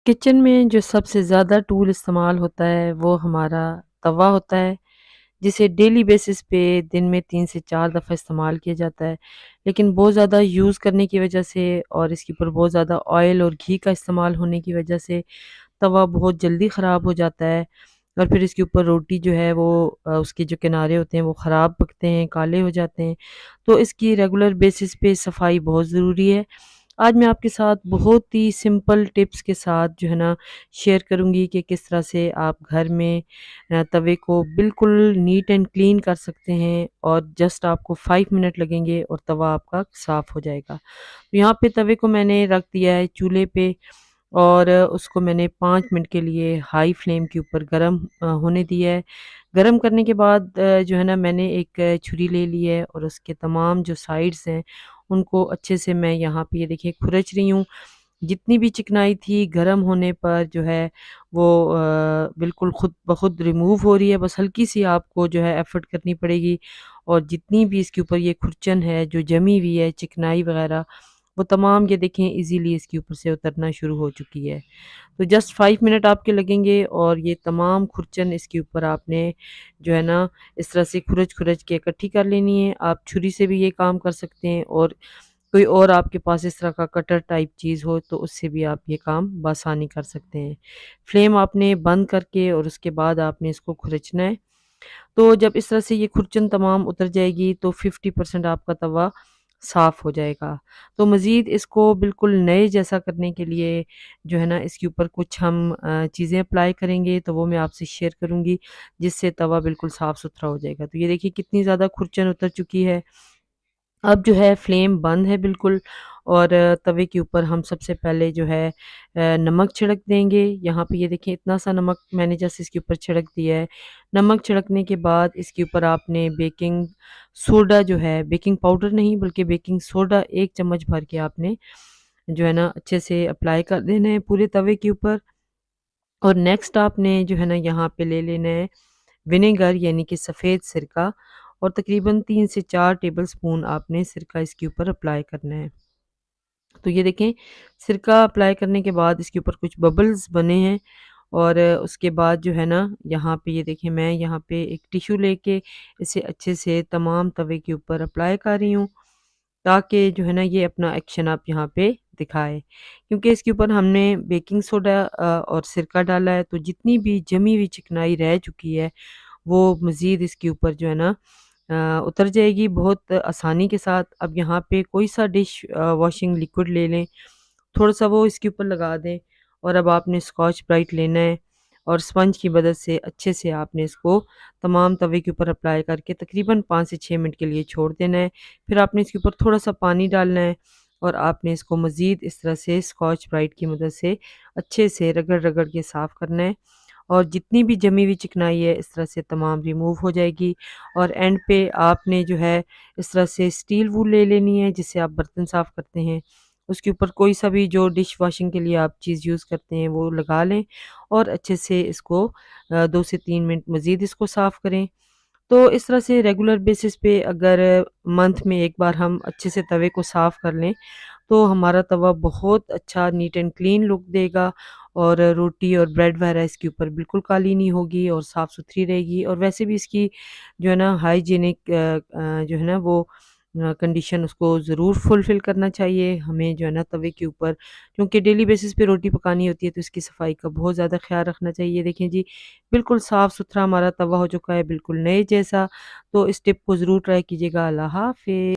Kitchen में जो सबसे ज़्यादा टूल इस्तेमाल होता है वो हमारा तवा होता है, जिसे डेली बेसिस पे दिन में 3 से 4 दफ़ा इस्तेमाल किया जाता है। लेकिन बहुत ज़्यादा यूज़ करने की वजह से और इसके ऊपर बहुत ज़्यादा ऑयल और घी का इस्तेमाल होने की वजह से तवा बहुत जल्दी ख़राब हो जाता है और फिर इसके ऊपर रोटी जो है वो उसके जो किनारे होते हैं वो ख़राब पकते हैं, काले हो जाते हैं। तो इसकी रेगुलर बेसिस पे सफाई बहुत ज़रूरी है। आज मैं आपके साथ बहुत ही सिंपल टिप्स के साथ जो है ना शेयर करूँगी कि किस तरह से आप घर में तवे को बिल्कुल नीट एंड क्लीन कर सकते हैं और जस्ट आपको 5 मिनट लगेंगे और तवा आपका साफ़ हो जाएगा। तो यहाँ पे तवे को मैंने रख दिया है चूल्हे पे और उसको मैंने 5 मिनट के लिए हाई फ्लेम के ऊपर गरम होने दिया है। गरम करने के बाद जो है ना मैंने एक छुरी ले ली है और उसके तमाम जो साइड्स हैं उनको अच्छे से मैं यहाँ पे ये देखिए खुरच रही हूँ। जितनी भी चिकनाई थी गरम होने पर जो है वो बिल्कुल खुद ब खुद रिमूव हो रही है। बस हल्की-सी आपको जो है एफ़र्ट करनी पड़ेगी और जितनी भी इसके ऊपर ये खुरचन है, जो जमी हुई है चिकनाई वग़ैरह, वो तमाम ये देखें इज़िली इसके ऊपर से उतरना शुरू हो चुकी है। तो जस्ट 5 मिनट आपके लगेंगे और ये तमाम खुरचन इसके ऊपर आपने जो है ना इस तरह से खुरच-खुरच के इकट्ठी कर लेनी है। आप छुरी से भी ये काम कर सकते हैं और कोई और आपके पास इस तरह का कटर टाइप चीज़ हो तो उससे भी आप ये काम बआसानी कर सकते हैं। फ्लेम आपने बंद करके और उसके बाद आपने इसको खुरचना है। तो जब इस तरह से ये खुरचन तमाम उतर जाएगी तो 50% आपका तवा साफ़ हो जाएगा। तो मज़ीद इसको बिल्कुल नए जैसा करने के लिए जो है ना इसके ऊपर कुछ हम चीज़ें अप्लाई करेंगे तो वो मैं आपसे शेयर करूँगी जिससे तवा बिल्कुल साफ़-सुथरा हो जाएगा। तो ये देखिए कितनी ज़्यादा खुरचन उतर चुकी है। अब जो है फ्लेम बंद है बिल्कुल और तवे के ऊपर हम सबसे पहले जो है नमक छिड़क देंगे। यहाँ पे ये देखिए इतना सा नमक मैंने जस्ट इसके ऊपर छिड़क दिया है। नमक छिड़कने के बाद इसके ऊपर आपने बेकिंग सोडा जो है, बेकिंग पाउडर नहीं बल्कि बेकिंग सोडा 1 चम्मच भर के आपने जो है ना अच्छे से अप्लाई कर देना है पूरे तवे के ऊपर। और नेक्स्ट आपने जो है ना यहाँ पे ले लेना है विनेगर यानी कि सफ़ेद सिरका और तकरीबन 3 से 4 टेबलस्पून आपने सिरका इसके ऊपर अप्लाई करना है। तो ये देखें सिरका अप्लाई करने के बाद इसके ऊपर कुछ बबल्स बने हैं और उसके बाद जो है ना यहाँ पे ये देखें मैं यहाँ पे एक टिश्यू लेके इसे अच्छे से तमाम तवे के ऊपर अप्लाई कर रही हूँ ताकि जो है ना ये अपना एक्शन आप यहाँ पे दिखाए क्योंकि इसके ऊपर हमने बेकिंग सोडा और सिरका डाला है तो जितनी भी जमी हुई चिकनाई रह चुकी है वो मज़ीद इसके ऊपर जो है ना उतर जाएगी बहुत आसानी के साथ। अब यहाँ पे कोई सा डिश वॉशिंग लिक्विड ले लें, थोड़ा-सा वो इसके ऊपर लगा दें और अब आपने स्कॉच ब्राइट लेना है और स्पंज की मदद से अच्छे से आपने इसको तमाम तवे के ऊपर अप्लाई करके तकरीबन 5 से 6 मिनट के लिए छोड़ देना है। फिर आपने इसके ऊपर थोड़ा-सा पानी डालना है और आपने इसको मज़ीद इस तरह से स्कॉच ब्राइट की मदद से अच्छे से रगड़-रगड़ के साफ़ करना है। और जितनी भी जमी हुई चिकनाई है इस तरह से तमाम रिमूव हो जाएगी और एंड पे आपने जो है इस तरह से स्टील वूल ले लेनी है जिससे आप बर्तन साफ़ करते हैं। उसके ऊपर कोई सा भी जो डिश वॉशिंग के लिए आप चीज़ यूज़ करते हैं वो लगा लें और अच्छे से इसको 2 से 3 मिनट मज़ीद इसको साफ़ करें। तो इस तरह से रेगुलर बेसिस पे अगर मंथ में एक बार हम अच्छे से तवे को साफ़ कर लें तो हमारा तवा बहुत अच्छा नीट एंड क्लीन लुक देगा और रोटी और ब्रेड वगैरह इसके ऊपर बिल्कुल काली नहीं होगी और साफ़ सुथरी रहेगी और वैसे भी इसकी जो है ना हाइजीनिक जो है ना वो कंडीशन उसको ज़रूर फुलफ़िल करना चाहिए हमें जो है ना तवे के ऊपर क्योंकि डेली बेसिस पे रोटी पकानी होती है तो इसकी सफाई का बहुत ज़्यादा ख्याल रखना चाहिए। देखें जी बिल्कुल साफ़ सुथरा हमारा तवा हो चुका है बिल्कुल नए जैसा। तो इस टिप को ज़रूर ट्राई कीजिएगा। अल्लाह हाफ़िज़।